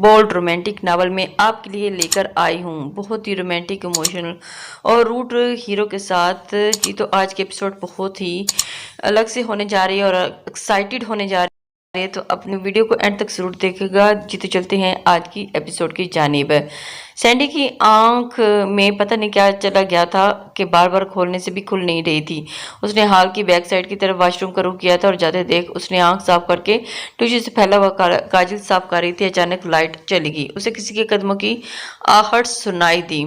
Bold romantic novel में आपके लिए लेकर आई हूँ। बहुत ही रोमांटिक, इमोशनल और रूट हीरो के साथ। जी तो आज के एपिसोड बहुत ही अलग से होने जा रही है और एक्साइटेड होने जा रही है, तो अपने वीडियो को एंड तक जरूर देखेगा। जी तो चलते हैं आज की एपिसोड की जानिब। सैंडी की आंख में पता नहीं क्या चला गया था कि बार बार खोलने से भी खुल नहीं रही थी। उसने हॉल की बैक साइड की तरफ वॉशरूम का रुख किया था और जाते देख उसने आंख साफ करके टिश्यू से फैला हुआ काजल साफ कर रही थी। अचानक लाइट चली गई। उसे किसी के कदमों की आहट सुनाई दी।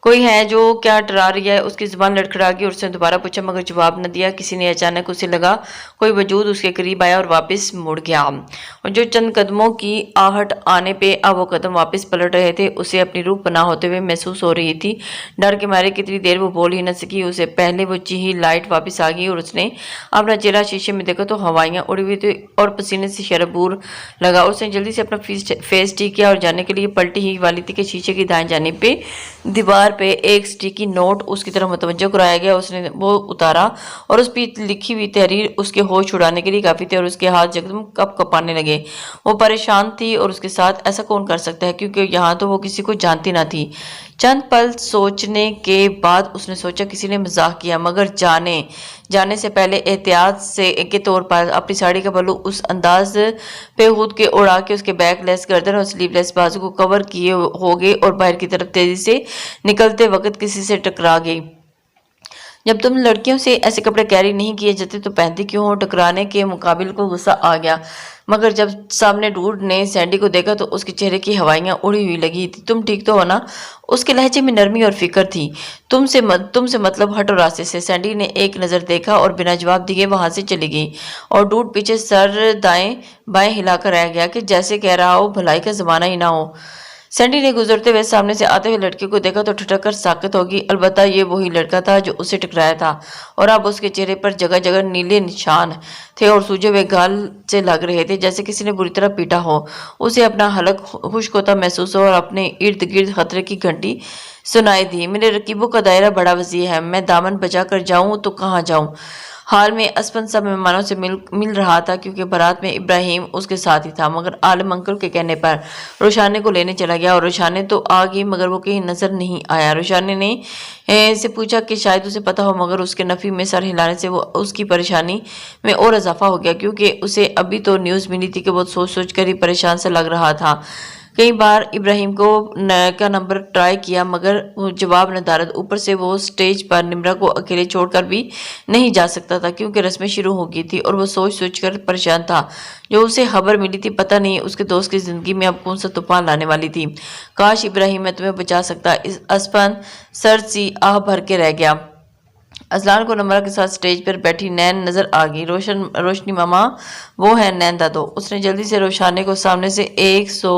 कोई है जो क्या डरा रही है? उसकी जुबान लड़खड़ा गई और उसने दोबारा पूछा मगर जवाब न दिया। किसी ने अचानक उसे लगा कोई वजूद उसके करीब आया और वापस मुड़ गया, और जो चंद कदमों की आहट आने पे अब वो कदम वापस पलट रहे थे। उसे अपनी रूह पनाह होते हुए महसूस हो रही थी। डर के मारे कितनी देर वो बोल ही न सकी। उसे पहले वो चीही लाइट वापस आ गई और उसने अपना चेहरा शीशे में देखा तो हवाइयाँ उड़ी हुई थी और पसीने से शरबूर लगा। उसने जल्दी से अपना फेस ठीक किया और जाने के लिए पलटी ही वाली थी कि शीशे की दाएं जानिब पे दीवार पे एक स्टिकी नोट उसकी तरफ मुतवज्जो कराया गया। उसने वो उतारा और उस पर लिखी हुई तहरीर उसके होश उड़ाने के लिए काफी थी और उसके हाथ एकदम कप कपाने लगे। वो परेशान थी और उसके साथ ऐसा कौन कर सकता है, क्योंकि यहाँ तो वो किसी को जानती ना थी। चंद पल सोचने के बाद उसने सोचा किसी ने मजाक किया, मगर जाने से पहले एहतियात से के तौर पर अपनी साड़ी का पल्लू उस अंदाज पे हूद के उड़ा के उसके बैक लेस गर्दन और स्लीवलेस बाजू को कवर किए हो गए और बाहर की तरफ तेजी से निकलते वक्त किसी से टकरा गई। जब तुम लड़कियों से ऐसे कपड़े कैरी नहीं किए जाते तो पहनती क्यों हो? टकराने के मुकाबिल को गुस्सा आ गया, मगर जब सामने डूड ने सैंडी को देखा तो उसके चेहरे की हवाइयां उड़ी हुई लगी थी। तुम ठीक तो हो ना? उसके लहजे में नरमी और फिक्र थी। तुमसे मतलब हटो रास्ते से। सैंडी ने एक नज़र देखा और बिना जवाब दिए वहां से चली गई और डूड पीछे सर दाएं बाएं हिलाकर रह गया कि जैसे कह रहा हो भलाई का जमाना ही ना हो। सैंडी ने गुजरते हुए सामने से आते हुए लड़के को देखा तो ठिठक कर साकत होगी। अलबत्ता ये वही लड़का था जो उसे टकराया था और अब उसके चेहरे पर जगह जगह नीले निशान थे और सूजे हुए गाल से लग रहे थे जैसे किसी ने बुरी तरह पीटा हो। उसे अपना हलक खुश्क होता महसूस हो और अपने इर्द गिर्द खतरे की घंटी सुनाई दी। मेरे रकीबों का दायरा बड़ा वसीअ है, मैं दामन बचा कर जाऊं तो कहाँ जाऊं? हाल में असपन सब मेहमानों से मिल रहा था, क्योंकि बारात में इब्राहिम उसके साथ ही था, मगर आलम अंकल के कहने पर रोशाने को लेने चला गया और रोशाने तो आ गई मगर वो कहीं नजर नहीं आया। रोशाने ने से पूछा कि शायद उसे पता हो, मगर उसके नफी में सर हिलाने से वो उसकी परेशानी में और इजाफा हो गया, क्योंकि उसे अभी तो न्यूज़ मिली थी कि वो सोच सोच कर ही परेशान सा लग रहा था। कई बार इब्राहिम का नंबर ट्राई किया मगर जवाब नदारद। ऊपर से वो स्टेज पर निम्रा को अकेले छोड़कर भी नहीं जा सकता था, क्योंकि रस्में शुरू हो गई थी और वो सोच सोच कर परेशान था। जो उसे खबर मिली थी पता नहीं उसके दोस्त की जिंदगी में अब कौन सा तूफान लाने वाली थी। काश इब्राहिम मैं तुम्हें बचा सकता। इस असपन सर सी आह भर के रह गया। अजलान को नम्रा के साथ स्टेज पर बैठी नैन नजर आ गई। रोशनी मामा, वो है नैन दादो। उसने जल्दी से रोशाने को सामने से 100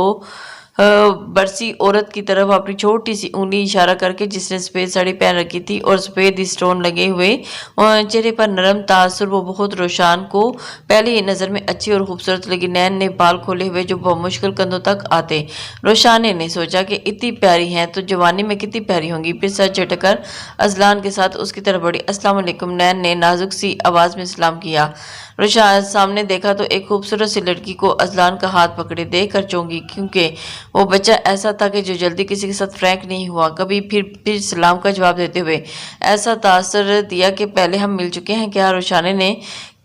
बरसी औरत की तरफ अपनी छोटी सी उंगली इशारा करके, जिसने सफेद साड़ी पहन रखी थी और सफेद स्टोन लगे हुए चेहरे पर नरम तासुर वो बहुत रोशान को पहली ही नजर में अच्छी और खूबसूरत लगी। नैन ने बाल खोले हुए जो मुश्किल कंधों तक आते। रोशाने ने सोचा कि इतनी प्यारी हैं तो जवानी में कितनी प्यारी होंगी। फिर सर झटकर अजलान के साथ उसकी तरफ बढ़ी। अस्सलाम वालेकुम। नैन ने नाजुक सी आवाज में सलाम किया। रोशान सामने देखा तो एक खूबसूरत सी लड़की को अजलान का हाथ पकड़े देख कर चौंकी, क्योंकि वो बच्चा ऐसा था कि जो जल्दी किसी के साथ फ्रैंक नहीं हुआ कभी। फिर सलाम का जवाब देते हुए ऐसा तासर दिया कि पहले हम मिल चुके हैं क्या? रोशाने ने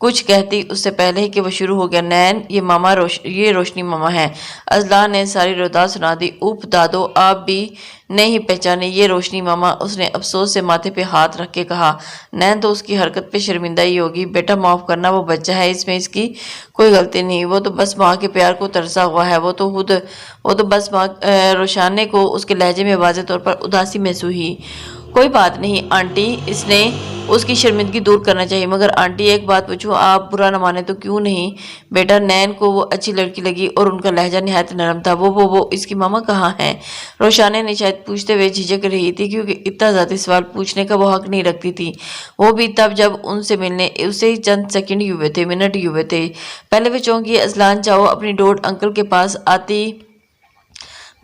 कुछ कहती उससे पहले ही कि वो शुरू हो गया। नैन, ये रोशनी मामा है। अजलान ने सारी रोदा सुना दी। उप दादो, आप भी नहीं पहचाने ये रोशनी मामा? उसने अफसोस से माथे पे हाथ रख के कहा। नैन तो उसकी हरकत पे शर्मिंदा ही होगी। बेटा माफ करना, वो बच्चा है, इसमें इसकी कोई गलती नहीं। वो तो बस माँ के प्यार को तरसा हुआ है। वो तो बस माँ। रोशाने को उसके लहजे में वाज़ेह तौर पर उदासी महसूस हुई। कोई बात नहीं आंटी, इसने उसकी शर्मिंदगी दूर करना चाहिए। मगर आंटी एक बात पूछूं, आप बुरा न माने तो? क्यों नहीं बेटा, नैन को वो अच्छी लड़की लगी और उनका लहजा निहायत नरम था। वो इसकी मामा कहाँ है? रोशाने ने शायद पूछते हुए झिझक रही थी, क्योंकि इतना ज़्यादा सवाल पूछने का वो हक नहीं रखती थी। वो भी तब जब उनसे मिलने उसे ही चंद सेकंड ही हुए थे, मिनट ही हुए थे। पहले वे चौंकी। अजलान, जाओ अपनी डोड अंकल के पास। आती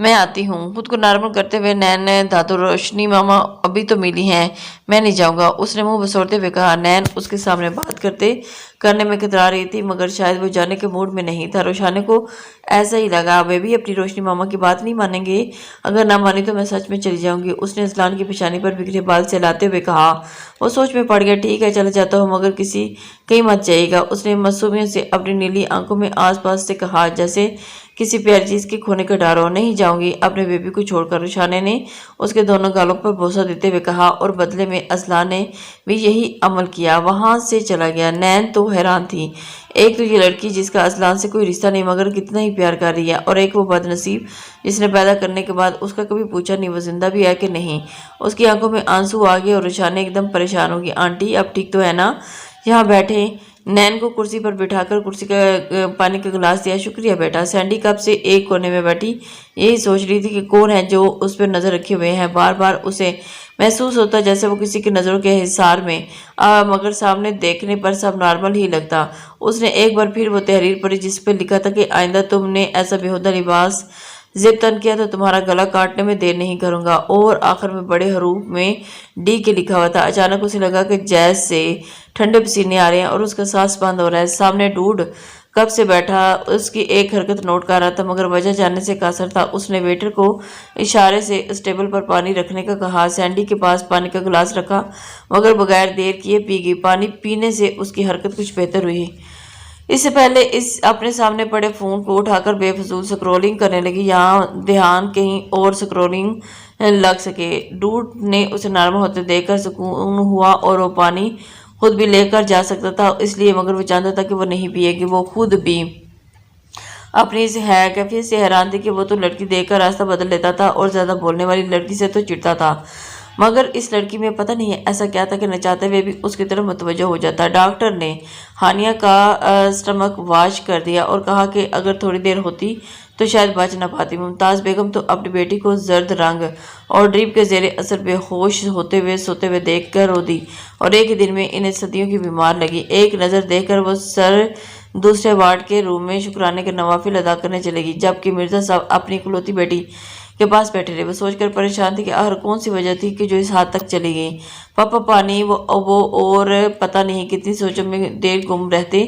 मैं आती हूँ। खुद को नॉर्मल करते हुए नैन ने दादू रोशनी मामा अभी तो मिली हैं, मैं नहीं जाऊंगा, उसने मुंह बसोरते हुए कहा। नैन उसके सामने बात करने में कतरा रही थी, मगर शायद वो जाने के मूड में नहीं था। रोशाने को ऐसा ही लगा, वे भी अपनी रोशनी मामा की बात नहीं मानेंगे। अगर ना मानी तो मैं सच में चली जाऊंगी, उसने अजलान की पेशानी पर बिखरे बाल सहलाते हुए कहा। वो सोच में पड़ गया। ठीक है, चले जाता हूँ, मगर कहीं मत जाइएगा, उसने मासूमियत से अपनी नीली आंखों में आसपास से कहा, जैसे किसी प्यारी चीज के खोने का डर हो। नहीं जाऊंगी, अपने बेबी को छोड़कर, रुशाने ने उसके दोनों गालों पर बोसा देते हुए कहा, और बदले में अजलान ने भी यही अमल किया, वहां से चला गया। नैन तो हैरान थी। एक तो ये लड़की जिसका अजलान से कोई रिश्ता नहीं, मगर कितना ही प्यार कर रही है, और एक वो बदनसीब जिसने पैदा करने के बाद उसका कभी पूछा नहीं वो जिंदा भी है कि नहीं। उसकी आंखों में आंसू आ गए और रुशाने एकदम परेशान होगी। आंटी अब ठीक तो है ना? यहाँ बैठे। नैन को कुर्सी पर बिठाकर कुर्सी का पानी का गिलास दिया। शुक्रिया बेटा। सैंडी कब से एक कोने में बैठी यही सोच रही थी कि कौन है जो उस पर नजर रखे हुए हैं। बार बार उसे महसूस होता जैसे वो किसी की नजरों के हिसार में, मगर सामने देखने पर सब नॉर्मल ही लगता। उसने एक बार फिर वो तहरीर पढ़ी जिस पर लिखा था कि आइंदा तुमने ऐसा बेहुदा लिबास जिप तन किया तो तुम्हारा गला काटने में देर नहीं करूंगा। और आखिर में बड़े हरूफ में डी के लिखा हुआ था। अचानक उसे लगा कि जैस से ठंडे पसीने आ रहे हैं और उसका सांस बंद हो रहा है। सामने डूड कब से बैठा उसकी एक हरकत नोट कर रहा था, मगर वजह जानने से कासर था। उसने वेटर को इशारे से इस टेबल पर पानी रखने का कहा। सैंडी के पास पानी का गिलास रखा, मगर बगैर देर किए पी गई। पानी पीने से उसकी हरकत कुछ बेहतर हुई। इससे पहले इस अपने सामने पड़े फोन को उठाकर बेफजूल स्क्रॉलिंग करने लगी, यहाँ ध्यान कहीं और स्क्रॉलिंग लग सके। डूड ने उसे नॉर्मल होते देखकर सुकून हुआ, और वो पानी खुद भी लेकर जा सकता था इसलिए, मगर वो जानता था कि वो नहीं पिएगी। वो खुद भी अपनी इस कैफियत से हैरान थी कि वो तो लड़की देखकर रास्ता बदल लेता था, और ज्यादा बोलने वाली लड़की से तो चिढ़ता था, मगर इस लड़की में पता नहीं है ऐसा क्या था कि न चाहते हुए भी उसकी तरफ मुतवज्जो हो जाता। डॉक्टर ने हानिया का स्टमक वॉश कर दिया और कहा कि अगर थोड़ी देर होती तो शायद बच न पाती। मुमताज़ बेगम तो अपनी बेटी को जर्द रंग और ड्रिप के जेर असर बेहोश सोते हुए देख कर रो दी, और एक ही दिन में इन्हें सदियों की बीमार लगी। एक नज़र देखकर वो सर दूसरे वार्ड के रूम में शुक्राने के नवाफिल अदा करने चलेगी, जबकि मिर्जा साहब अपनी इकलौती बेटी के पास बैठे रहे। वो सोचकर परेशान थी कि आखिर कौन सी वजह थी कि जो इस हाथ तक चली गई। पापा पानी वो और पता नहीं कितनी सोचों में देर गुम रहते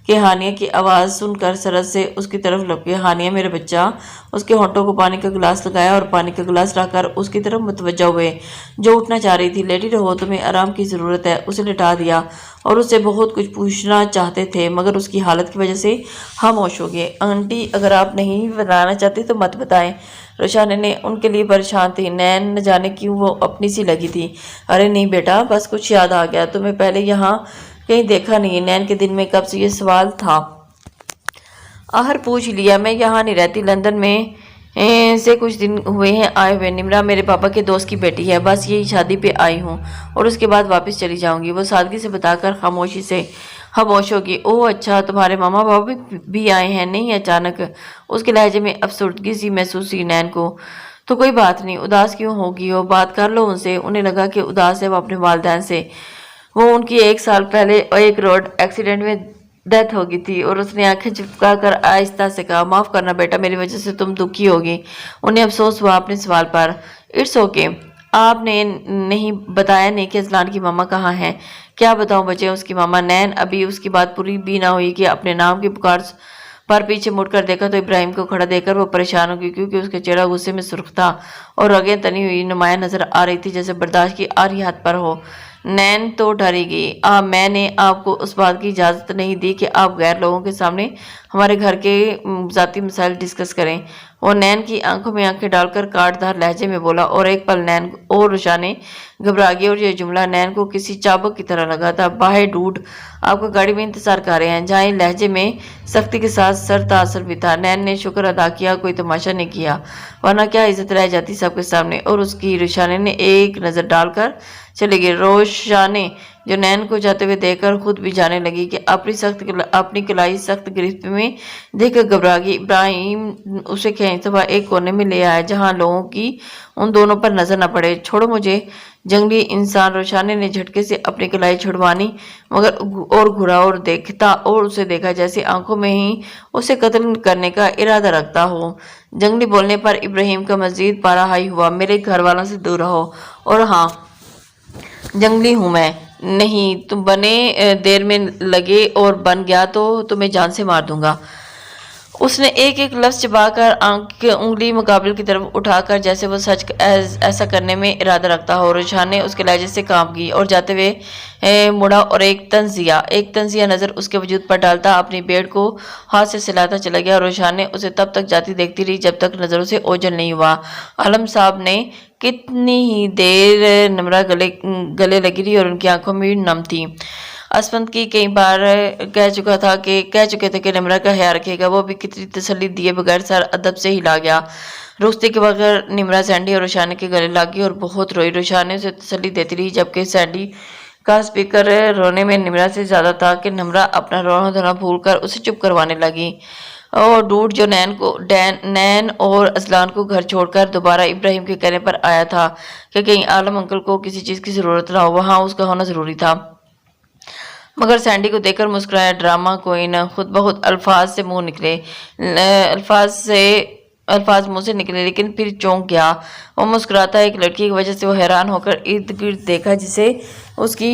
कि हानिया की आवाज़ सुनकर सरद से उसकी तरफ लपके। हानिया मेरा बच्चा। उसके होंठों को पानी का गिलास लगाया और पानी का गिलास रखकर उसकी तरफ मुतवज्जा हुए, जो उठना चाह रही थी। लेटी रहो, तुम्हें आराम की ज़रूरत है। उसे लिटा दिया और उससे बहुत कुछ पूछना चाहते थे, मगर उसकी हालत की वजह से खामोश हो गए। आंटी अगर आप नहीं बताना चाहती तो मत बताएं, रोशाने ने उनके लिए परेशान थी। नैन न जाने क्यों वो अपनी सी लगी थी। अरे नहीं बेटा, बस कुछ याद आ गया, तुम्हें पहले यहाँ कहीं देखा नहीं। नैन के दिल में कब से ये सवाल था। आखिर पूछ लिया। मैं यहाँ नहीं रहती, लंदन में से कुछ दिन हुए हैं आए हुए। निमरा मेरे पापा के दोस्त की बेटी है, बस यही शादी पे आई हूँ और उसके बाद वापस चली जाऊंगी। वो सादगी से बताकर खामोशी से खामोश होगी। ओह अच्छा, तुम्हारे मामा बाबा भी आए हैं? नहीं, अचानक। उसके लहजे में अफसुर्दगी सी महसूस हुई नैन को। तो कोई बात नहीं, उदास क्यों होगी हो, बात कर लो उनसे। उन्हें लगा कि उदास है वो अपने वालिदैन से। वो उनकी 1 साल पहले एक रोड एक्सीडेंट में डेथ हो गई थी, और उसने आंखें चिपका कर आहिस्ता से कहा, माफ करना बेटा, मेरी वजह से तुम दुखी होगी। उन्हें अफसोस हुआ अपने सवाल पर। It's okay. आपने नहीं बताया नहीं कि अजलान की मामा कहाँ हैं? क्या बताऊं बच्चे, उसकी मामा। नैन अभी उसकी बात पूरी भी ना हुई कि अपने नाम की पुकार पर पीछे मुड़कर देखा तो इब्राहिम को खड़ा देखकर वो परेशान हो गई, क्योंकि उसका चेहरा गुस्से में सुर्ख था और रगें तनी हुई नुमाया नजर आ रही थी, जैसे बर्दाश्त की आ रही हद पर हो। नैन तो डरी गई। मैंने आपको उस बात की इजाज़त नहीं दी कि आप गैर लोगों के सामने हमारे घर के ज़ाती मसाइल डिस्कस करें। वो नैन की आंखों में आंखें डालकर काटदार लहजे में बोला, और एक पल नैन और रुशाने घबरा गई, और यह जुमला नैन को किसी चाबुक की तरह लगा था। बाहे डूड, आपका गाड़ी में इंतजार कर रहे हैं। जहाँ लहजे में सख्ती के साथ सर तासर भी था। नैन ने शुक्र अदा किया कोई तमाशा नहीं किया, वरना क्या इज्जत रह जाती सबके सामने। और उसकी रुशाने ने एक नज़र डालकर चली गई। रोशाने जुनैन को जाते हुए देखकर खुद भी जाने लगी कि अपनी कलाई सख्त गिरफ्त में देखकर घबरा गई। इब्राहिम उसे खींचता एक कोने में ले आया जहां लोगों की उन दोनों पर नजर न पड़े। छोड़ो मुझे जंगली इंसान, रोशाने ने झटके से अपनी कलाई छुड़वानी मगर और घुरा और देखता और उसे देखा जैसे आंखों में ही उसे कत्ल करने का इरादा रखता हो। जंगली बोलने पर इब्राहिम का मजीद पारा हाई हुआ। मेरे घर वालों से दूर रहो। और हाँ, जंगली हूं मैं। नहीं, तुम बने देर में लगे और बन गया तो तुम्हें जान से मार दूंगा। उसने एक एक लफ्ज चबाकर उंगली मुकाबिल की तरफ उठाकर जैसे वो सच ऐसा करने में इरादा रखता हो। रुझान ने उसके लहजे से कांप गई और जाते हुए मुड़ा और एक तंजिया नजर उसके वजूद पर डालता अपनी बेड़ को हाथ से सिलाता चला गया। रुझान ने उसे तब तक जाती देखती रही जब तक नजरों से ओझल नहीं हुआ। आलम साहब ने कितनी ही देर नमरा गले लगी रही और उनकी आंखों में भी नम थी। असमत की कई बार कह चुके थे कि निमरा का ख्याल रखेगा। वो भी कितनी तसल्ली दिए बगैर सर अदब से हिला गया। रुकते के बगैर निमरा सैंडी और रोशानी के गले लगी और बहुत रोई। रोशानी उसे तसल्ली देती रही जबकि सैंडी का स्पीकर रोने में निमरा से ज्यादा था कि निमरा अपना रोना धोना भूल कर उसे चुप करवाने लगी। और डूड जो नैन और अजलान को घर छोड़कर दोबारा इब्राहिम के कहने पर आया था कि कहीं आलम अंकल को किसी चीज की जरूरत ना हो, वहां उसका होना जरूरी था। मगर सैंडी को देखकर मुस्कुराया। ड्रामा कोई न खुद बहुत अल्फाज मुंह से निकले लेकिन फिर चौंक गया। वो मुस्कुराता एक लड़की की वजह से वो हैरान होकर इर्द गिर्द देखा जिसे उसकी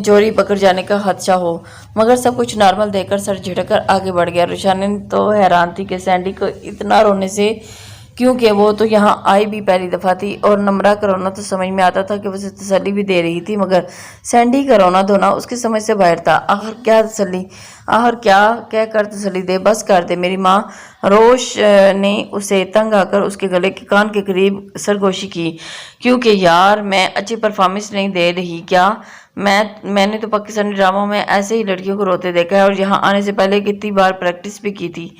चोरी पकड़ जाने का खदशा हो, मगर सब कुछ नॉर्मल देखकर सर झटक कर आगे बढ़ गया। रुशाने तो हैरान थी कि सैंडी को इतना रोने से क्योंकि वो तो यहाँ आई भी पहली दफा थी और नमरा का रोना तो समझ में आता था कि वो उसे तसल्ली भी दे रही थी, मगर सैंडी का रोना धोना उसकी समझ से बाहर था। आखिर क्या कह कर तसल्ली दे, बस कर दे मेरी माँ। रोश ने उसे तंग आकर उसके गले के कान के करीब सरगोशी की। क्योंकि यार मैं अच्छी परफॉर्मेंस नहीं दे रही क्या? मैंने तो पाकिस्तानी ड्रामों में ऐसे ही लड़कियों को रोते देखा है और यहाँ आने से पहले कितनी बार प्रैक्टिस भी की थी।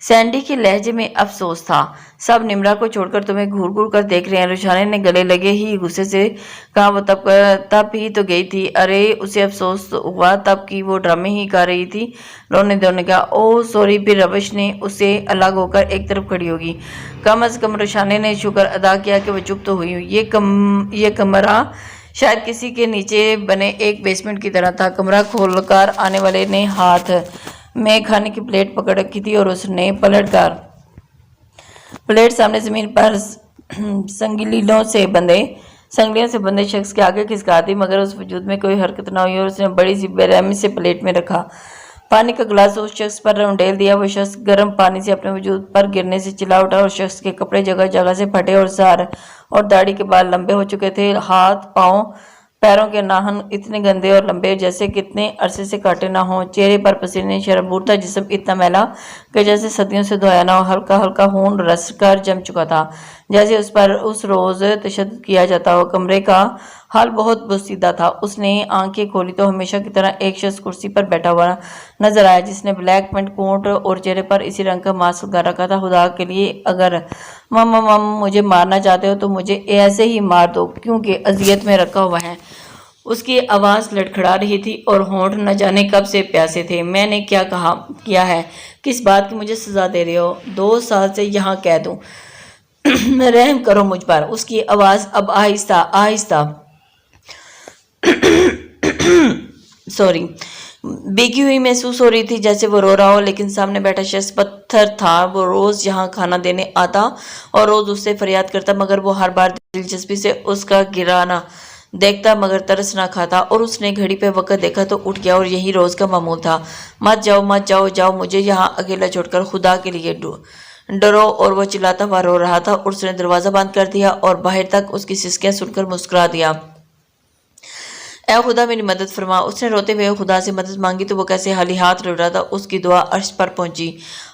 सैंडी के लहजे में अफसोस था। सब निमरा को छोड़कर तुम्हें घूर घूर कर देख रहे हैं। रुशाने ने गले लगे ही गुस्से से कहा। वो तब ही तो गई थी। अरे उसे अफसोस हुआ तब की वो ड्रामे ही कर रही थी। रोने धोने का ओ सॉरी। फिर रविश ने उसे अलग होकर एक तरफ खड़ी होगी। कम अज कम रुशाने ने शुक्र अदा किया कि वो चुप तो हुई। ये कमरा शायद किसी के नीचे बने एक बेसमेंट की तरह था। कमरा खोलकर आने वाले ने हाथ में खाने की प्लेट पकड़ रखी थी और उसने पलटकर प्लेट सामने जमीन पर संगलियों से बंधे शख्स के आगे खिसका दी, मगर उस वजूद में कोई हरकत न हुई और उसने बड़ी सी बेरहमी से प्लेट में रखा पानी का गिलास उस शख्स पर उंडेल दिया। वो शख्स गर्म पानी से अपने वजूद पर गिरने से चिल्ला उठा और शख्स के कपड़े जगह जगह से फटे और सर और दाढ़ी के बाल लंबे हो चुके थे। हाथ पाँव पैरों के नाखून इतने गंदे और लंबे जैसे कितने अरसे से काटे ना हो। चेहरे पर पसीने शरबूर था। जिस्म इतना मैला कि जैसे सदियों से धोया ना हो। हल्का हल्का खून रस कर जम चुका था जैसे उस पर उस रोज तशद्दुद किया जाता हो। कमरे का हाल बहुत बोसीदा था। उसने आंखें खोली तो हमेशा की तरह एक शख्स कुर्सी पर बैठा हुआ नजर आया जिसने ब्लैक पेंट कोट और चेहरे पर इसी रंग का मास्क लगा रखा था। खुदा के लिए अगर मम मुझे मारना चाहते हो तो मुझे ऐसे ही मार दो क्योंकि अजियत में रखा हुआ है। उसकी आवाज लड़खड़ा रही थी और होंठ न जाने कब से प्यासे थे। मैंने क्या किया है? किस बात की मुझे सजा दे रहे हो? 2 साल से यहाँ कैद हूँ। रहम करो मुझ पर। उसकी आवाज अब आहिस्ता सॉरी बेगी हुई महसूस हो रही थी जैसे वो रो रहा हो, लेकिन सामने बैठा शख्स पत्थर था। वो रोज यहाँ खाना देने आता और रोज उससे फरियाद करता, मगर वो हर बार दिलचस्पी से उसका गिराना देखता मगर तरस ना खाता। और उसने घड़ी पे वक्त देखा तो उठ गया और यही रोज का मामूल था। मत जाओ मुझे यहाँ अकेला छोड़कर, खुदा के लिए डरो। और वो चिल्लाता हुआ रो रहा था और उसने दरवाजा बंद कर दिया और बाहर तक उसकी सिसकियां सुनकर मुस्कुरा दिया। ऐ खुदा मेरी मदद फरमा। उसने रोते हुए खुदा से मदद मांगी तो वो कैसे हाली हाथ लौटा था। उसकी दुआ अर्श पर पहुंची।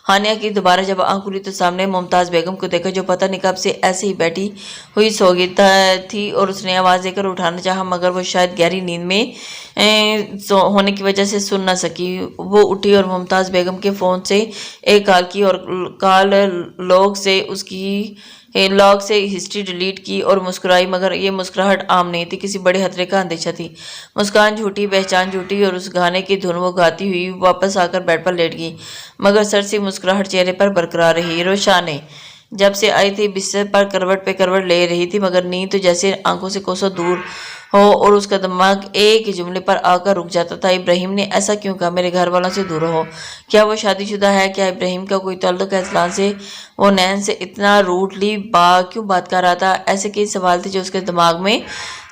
हानिया की दोबारा जब आंख खुली तो सामने मुमताज़ बेगम को देखा, जो पता नहीं कब से ऐसे ही बैठी हुई सो गई थी, और उसने आवाज़ देकर उठाना चाहा मगर वो शायद गहरी नींद में होने की वजह से सुन ना सकी। वो उठी और मुमताज़ बेगम के फ़ोन से एक कॉल की और कॉल लॉग से हिस्ट्री डिलीट की और मुस्कुराई, मगर ये मुस्कुराहट आम नहीं थी, किसी बड़े खतरे का अंदेशा थी। मुस्कान झूठी, पहचान झूठी, और उस गाने की धुन वो गाती हुई वापस आकर बेड पर लेट गई, मगर सर सी मुस्कुराहट चेहरे पर बरकरार रही। रोशाने जब से आई थी बिस्तर पर करवट पे करवट ले रही थी, मगर नींद तो जैसे आंखों से कोसों दूर हो, और उसका दिमाग एक ही जुमले पर आकर रुक जाता था, इब्राहिम ने ऐसा क्यों कहा, मेरे घर वालों से दूर हो, क्या वो शादीशुदा है, क्या इब्राहिम का कोई ताल्लुक है इस्लाम से, वो नैन से इतना रूडली क्यों बात कर रहा था। ऐसे कई सवाल थे जो उसके दिमाग में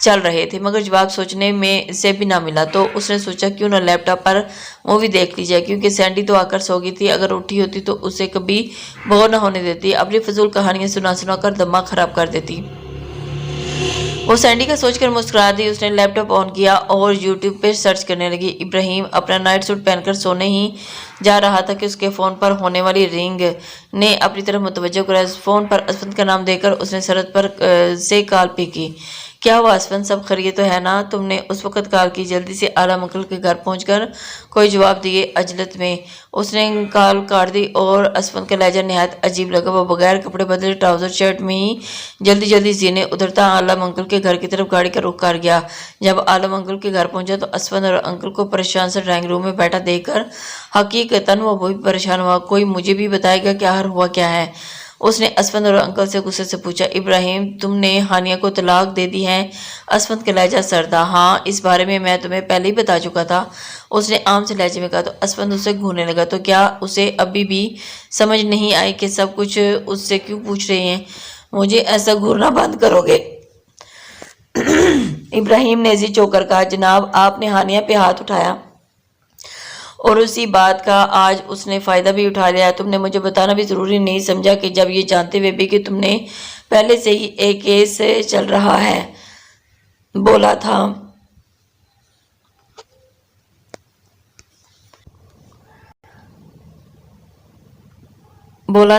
चल रहे थे, मगर जवाब सोचने में से भी ना मिला, तो उसने सोचा क्यों ना लैपटॉप पर मूवी देख ली जाए, क्योंकि सैंडी तो आकर सो गई थी, अगर उठी होती तो उसे कभी बोर न होने देती, अपनी फजूल कहानियां सुना सुना कर दिमाग खराब कर देती। वो सैंडी का सोचकर मुस्कुरा दी। उसने लैपटॉप ऑन किया और यूट्यूब पर सर्च करने लगी। इब्राहिम अपना नाइट सूट पहनकर सोने ही जा रहा था कि उसके फ़ोन पर होने वाली रिंग ने अपनी तरफ मुतवज्जो कराया। फ़ोन पर असफंद का नाम देकर उसने सरहद पर से कॉल पे की। क्या हुआ असफंद, सब खैरियत तो है ना? तुमने उस वक्त कॉल की। जल्दी से आलम अंकल के घर पहुंचकर कोई जवाब दिए अजलत में उसने कॉल काट दी, और असफंद का लहजा नहायत अजीब लगा। वो बगैर कपड़े बदले ट्राउज़र शर्ट में ही जल्दी जल्दी जीने उतरता आलम अंकल के घर की तरफ गाड़ी का रुख कर गया। जब आलम अंकल के घर पहुंचा तो असफंद और अंकल को परेशान से ड्राइंग रूम में बैठा देखकर हकीकतन वो भी परेशान हुआ। कोई मुझे भी बताएगा क्या हुआ क्या है? उसने असफंद और अंकल से गुस्से से पूछा। इब्राहिम, तुमने हानिया को तलाक दे दी है? असफंद का लहजा सरदा। हाँ, इस बारे में मैं तुम्हें पहले ही बता चुका था, उसने आम से लहजे में कहा। तो असफंद उसे घूरने लगा। तो क्या उसे अभी भी समझ नहीं आई कि सब कुछ उससे क्यों पूछ रहे हैं? मुझे ऐसा घूरना बंद करोगे? इब्राहिम ने जी चौकर कहा। जनाब, आपने हानिया पे हाथ उठाया और उसी बात का आज उसने फ़ायदा भी उठा लिया। तुमने मुझे बताना भी ज़रूरी नहीं समझा कि जब ये जानते हुए भी कि तुमने पहले से ही एक केस चल रहा है बोला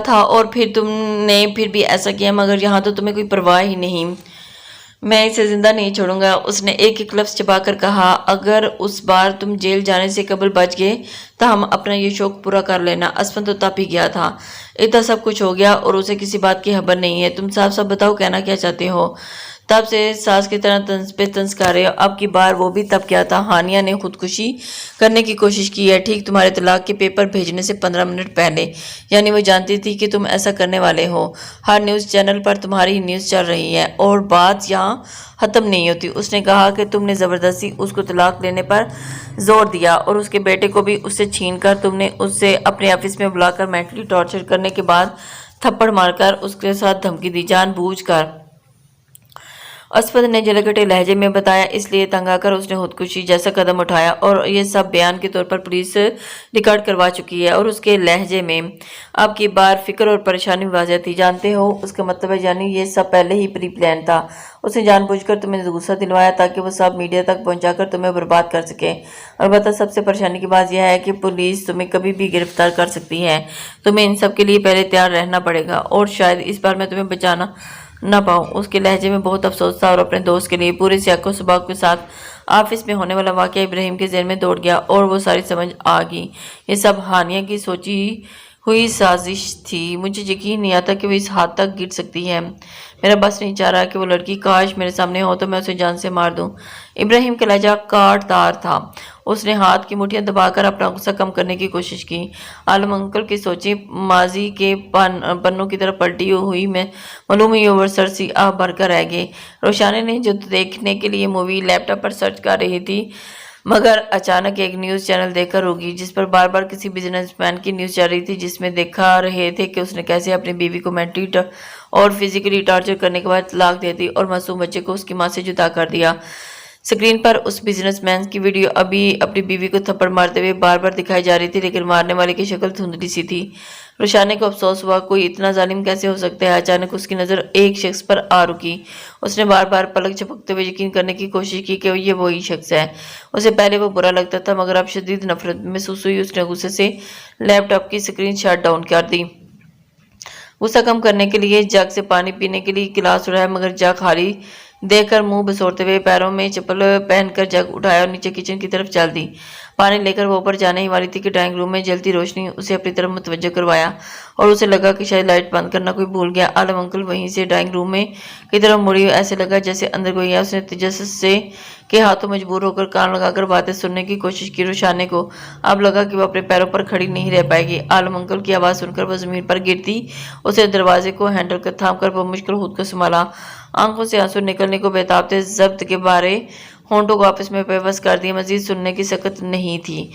था और फिर तुमने फिर भी ऐसा किया, मगर यहाँ तो तुम्हें कोई परवाह ही नहीं। मैं इसे जिंदा नहीं छोड़ूंगा, उसने एक एक लफ्ज़ चबाकर कहा। अगर उस बार तुम जेल जाने से कबल बच गए तो हम अपना ये शौक पूरा कर लेना। असफंद तो तप ही गया था। इतना सब कुछ हो गया और उसे किसी बात की खबर नहीं है। तुम साफ साफ बताओ, कहना क्या चाहते हो? तब से सास की तरह तंज पे तंज कर रहे हो। अब की बार वो भी तब क्या था। हानिया ने खुदकुशी करने की कोशिश की है, ठीक तुम्हारे तलाक के पेपर भेजने से 15 मिनट पहले। यानी वो जानती थी कि तुम ऐसा करने वाले हो। हर न्यूज़ चैनल पर तुम्हारी न्यूज़ चल रही है और बात यहाँ ख़त्म नहीं होती। उसने कहा कि तुमने ज़बरदस्ती उसको तलाक लेने पर जोर दिया और उसके बेटे को भी उससे छीन कर तुमने उससे अपने ऑफिस में बुलाकर मेंटली टॉर्चर करने के बाद थप्पड़ मारकर उसके साथ धमकी दी, जानबूझकर। असफद ने जलकटे लहजे में बताया। इसलिए तंग आकर उसने खुदकुशी जैसा कदम उठाया और ये सब बयान के तौर पर पुलिस रिकॉर्ड करवा चुकी है। और उसके लहजे में अब की बार फिक्र और परेशानी वाज़ह थी। जानते हो, उसका मतलब है यानी ये सब पहले ही प्री प्लान था। उसने जानबूझकर तुम्हें गुस्सा दिलवाया ताकि वो सब मीडिया तक पहुंचाकर तुम्हें बर्बाद कर सके। और बता, सबसे परेशानी की बात यह है कि पुलिस तुम्हें कभी भी गिरफ्तार कर सकती है। तुम्हें इन सब के लिए पहले तैयार रहना पड़ेगा और शायद इस बार मैं तुम्हें बचाना ना पाऊँ। उसके लहजे में बहुत अफसोस था और अपने दोस्त के लिए पूरे सियाको सुबाक के साथ ऑफिस में होने वाला वाक़या इब्राहिम के ज़हन में दौड़ गया और वो सारी समझ आ गई। ये सब हानिया की सोची हुई साजिश थी। मुझे यकीन नहीं आता कि वो इस हाथ तक गिर सकती है। मेरा बस नहीं चाह रहा कि वो लड़की काश मेरे सामने हो तो मैं उसे जान से मार दूं। इब्राहिम का लहजा काटदार था। उसने हाथ की मुठ्ठियां दबाकर अपना गुस्सा कम करने की कोशिश की। आलम अंकल की सोची माजी के पन्नों की तरफ पलटी हुई में मालूम ही ओवर सर सी आह भरकर रह गई। रोशानी ने जो देखने के लिए मूवी लैपटॉप पर सर्च कर रही थी, मगर अचानक एक न्यूज़ चैनल देखकर होगी जिस पर बार बार किसी बिजनेसमैन की न्यूज़ चल रही थी, जिसमें देखा रहे थे कि उसने कैसे अपनी बीवी को मेंटली और फिजिकली टॉर्चर करने के बाद तलाक दे दी और मासूम बच्चे को उसकी मां से जुदा कर दिया। स्क्रीन पर उस बिजनेसमैन की वीडियो अभी अपनी बीवी को थप्पड़ मारते हुए बार बार दिखाई जा रही थी, लेकिन मारने वाले की शक्ल धुंधली सी थी। روشانے کو افسوس ہوا، کوئی اتنا ظالم کیسے ہو سکتا ہے؟ اچانک اس کی نظر ایک شخص پر آ رکی۔ اس نے بار بار پلک جھپکتے ہوئے یقین کرنے کی کوشش کی کہ یہ وہی شخص ہے۔ اسے پہلے وہ برا لگتا تھا، مگر اب شدید نفرت محسوس ہوئی۔ اس نے غصے سے لیپ ٹاپ کی سکرین شٹ ڈاؤن کر دی۔ غصہ کم کرنے کے لیے جگ سے پانی پینے کے لیے گلاس اٹھایا، مگر جگ خالی دیکھ کر منہ بسوڑتے ہوئے پیروں میں چپل پہن کر جگ اٹھایا اور نیچے کچن کی طرف چل دی۔ پانی لے کر وہ اوپر جانے ہی والی تھی کہ ڈرائنگ روم میں جلتی روشنی اسے اپنی طرف متوجہ کروایا اور اسے لگا کہ شاید لائٹ بند کرنا کوئی بھول گیا۔ عالم انکل وہیں سے ڈرائنگ روم میں کی طرف مڑی، ایسے لگا جیسے اندر کوئی ہے۔ اس نے تجسس سے کے ہاتھوں مجبور ہو کر کان لگا کر باتیں سننے کی کوشش کی۔ روشانے کو اب لگا کہ وہ اپنے پیروں پر کھڑی نہیں رہ پائے گی۔ عالم انکل کی آواز سن کر وہ زمین پر گرتی، اسے دروازے کو ہینڈل کر تھام کر بمشکل خود کو سنبھالا۔ آنکھوں سے آنسو نکلنے کو بےتاب تھے، ضبط کے بارے ہونٹوں کو آپس میں پیوست کر دیا، مزید سننے کی سکت نہیں تھی۔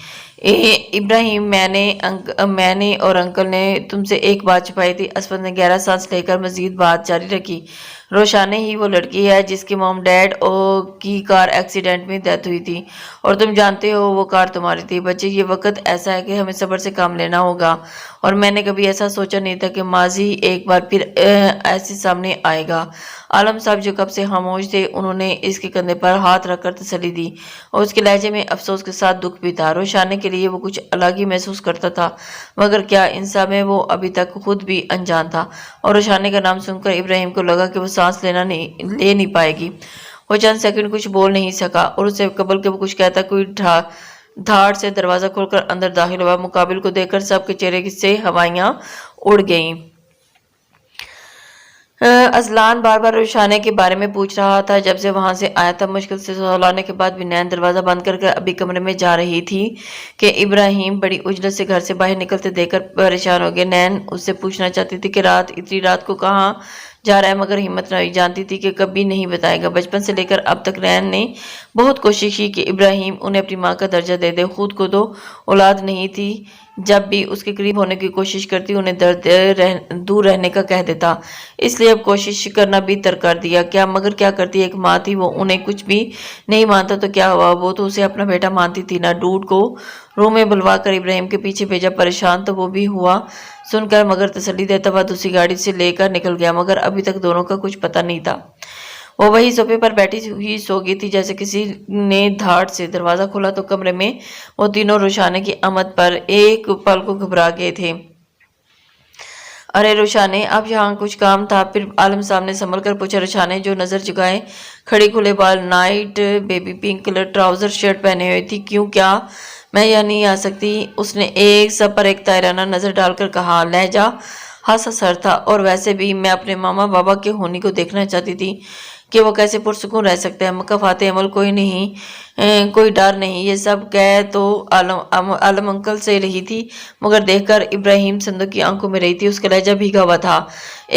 ابراہیم، میں نے اور انکل نے تم سے ایک بات چھپائی تھی۔ اسود نے گہرا سانس لے کر مزید بات جاری رکھی۔ روشانے ہی وہ لڑکی ہے جس کی موم ڈیڈ کی کار ایکسیڈنٹ میں ڈیتھ ہوئی تھی، اور تم جانتے ہو وہ کار تمہاری تھی۔ بچے، یہ وقت ایسا ہے کہ ہمیں صبر سے کام لینا ہوگا، اور میں نے کبھی ایسا سوچا نہیں تھا کہ ماضی ایک بار پھر ایسے سامنے آئے گا۔ عالم صاحب جو کب سے خاموش تھے، انہوں نے اس کے کندھے پر ہاتھ رکھ کر تسلی دی، اور اس کے لہجے میں افسوس کے ساتھ دکھ بھی تھا۔ روشانے کے لیے وہ کچھ الگ ہی محسوس کرتا تھا، مگر کیا ان سب میں وہ ابھی تک خود بھی انجان تھا، اور روشانے کا نام سن کر ابراہیم کو لگا کہ وہ سانس لے نہیں پائے گی۔ وہ چند سیکنڈ کچھ بول نہیں سکا، اور اسے قبل کہ وہ کچھ کہتا کوئی دھاڑ سے دروازہ کھول کر اندر داخل ہوا۔ مقابل کو دیکھ کر سب کے چہرے سے ہوائیاں اڑ گئیں۔ ازلان بار بار روشانے کے بارے میں پوچھ رہا تھا جب سے وہاں سے آیا تھا۔ مشکل سے سہلانے کے بعد بھی نین دروازہ بند کر ابھی کمرے میں جا رہی تھی کہ ابراہیم بڑی عجلت سے گھر سے باہر نکلتے دیکھ کر پریشان ہو گئے۔ نین اس سے پوچھنا چاہتی تھی کہ اتنی رات کو کہاں جا رہا ہے، مگر ہمت نہ ہوئی۔ جانتی تھی کہ کبھی نہیں بتائے گا۔ بچپن سے لے کر اب تک نین نے بہت کوشش کی کہ ابراہیم انہیں اپنی ماں کا درجہ دے دے۔ خود کو تو اولاد نہیں تھی، جب بھی اس کے قریب ہونے کی کوشش کرتی انہیں دور رہنے کا کہہ دیتا، اس لیے اب کوشش کرنا بھی ترک کر دیا۔ مگر کیا کرتی، ایک ماں تھی، وہ انہیں کچھ بھی نہیں مانتا تو کیا ہوا، وہ تو اسے اپنا بیٹا مانتی تھی نا۔ ڈوڈ کو روم میں بلوا کر ابراہیم کے پیچھے بھیجا۔ پریشان تو وہ بھی ہوا سن کر، مگر تسلی دیتا ہوا دوسری گاڑی سے لے کر نکل گیا۔ مگر ابھی تک دونوں کا کچھ پتہ نہیں تھا۔ وہ وہی صوفے پر بیٹھی ہوئی سو گئی تھی۔ جیسے کسی نے دھاڑ سے دروازہ کھولا تو کمرے میں وہ تینوں روشانے کی آمد پر ایک پل کو گھبرا گئے تھے۔ ارے روشانے، اب یہاں کچھ کام تھا؟ پھر عالم صاحب نے سنبھل کر پوچھا۔ روشانے جو نظر جگائے کھڑی، کھلے بال، night baby pink colour trouser shirt پہنے ہوئی تھی۔ کیوں، کیا میں یہاں نہیں آ سکتی؟ اس نے ایک سب پر ایک طائرانہ نظر ڈال کر کہا۔ لہجہ ہنس ہر تھا، اور ویسے بھی میں اپنے ماما بابا کے ہونی کو دیکھنا چاہتی تھی کہ وہ کیسے پرسکون رہ سکتے ہیں۔ مکافات عمل کوئی نہیں، کوئی ڈر نہیں، یہ سب کہہ تو عالم انکل سے رہی تھی، مگر دیکھ کر ابراہیم صندوق کی آنکھوں میں رہی تھی، اس کا لہجہ بھیگا ہوا تھا۔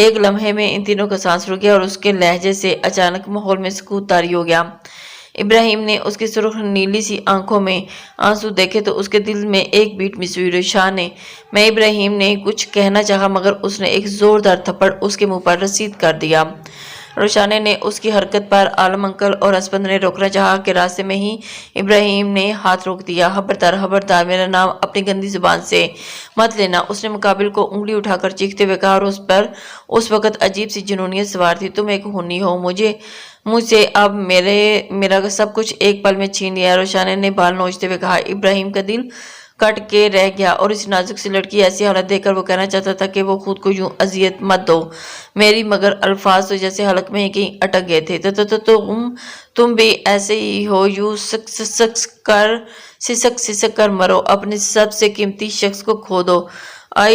ایک لمحے میں ان تینوں کا سانس رک گیا، اور اس کے لہجے سے اچانک ماحول میں سکوت طاری ہو گیا۔ ابراہیم نے اس کی سرخ نیلی سی آنکھوں میں آنسو دیکھے تو اس کے دل میں ایک بیٹ مس ہوئی۔ روشانے میں ابراہیم نے کچھ کہنا چاہا، مگر اس نے ایک زوردار تھپڑ اس کے منہ پر رسید کر دیا۔ روشانے نے اس کی حرکت پر عالم انکل اور اسپند نے روکنا چاہا کہ راستے میں ہی ابراہیم نے ہاتھ روک دیا۔ خبردار، میرا نام اپنی گندی زبان سے مت لینا، اس نے مقابل کو انگلی اٹھا کر چیختے ہوئے کہا، اور اس پر اس وقت عجیب سی جنونیت سوار تھی۔ تم ایک ہونی ہو، مجھ سے اب میرا سب کچھ ایک پل میں چھین لیا، روشانے نے بال نوچتے ہوئے کہا۔ ابراہیم کا دل کٹ کے رہ گیا، اور اس نازک سی لڑکی ایسی حالت دیکھ کر وہ کہنا چاہتا تھا کہ وہ خود کو یوں اذیت مت دو میری، مگر الفاظ تو جیسے حلق میں کہیں اٹک گئے تھے۔ تم بھی ایسے ہی ہو، یوں سسک کر مرو، اپنے سب سے قیمتی شخص کو کھو دو۔ I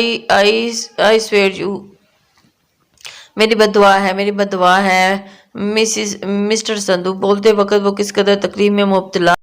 swear you، میری بد دعا ہے۔ مسٹر سندھو، بولتے وقت وہ کس قدر تکلیف میں مبتلا